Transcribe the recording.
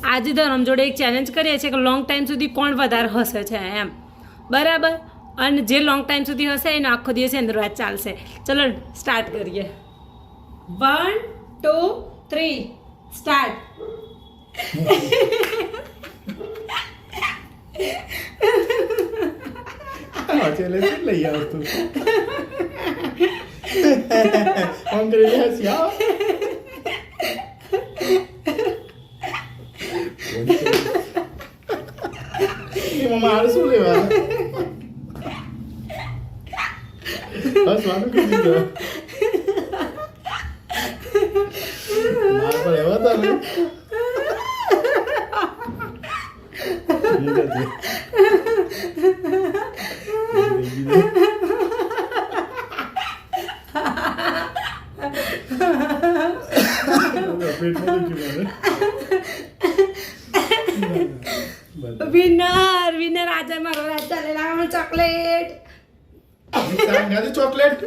આજે ધરમ જોડે એક ચેલેન્જ કરીએ છીએ કે લોંગ ટાઈમ સુધી કોણ વધારે હસે છે એમ, બરાબર? અને જે લોંગ ટાઈમ સુધી હશે એનો આખો દિવસ એની વાત ચાલશે. ચલો સ્ટાર્ટ કરીએ. 1 2 3 સ્ટાર્ટ. ચેલેન્જ લઈ આવતું. Congratulations. મારે શું લેવા બસ વાનું કીધું તો મારે પણ એવા હતા ને વિનર આજે મારો રાજા લઈ લાવવાનો ચોકલેટ. ચોકલેટ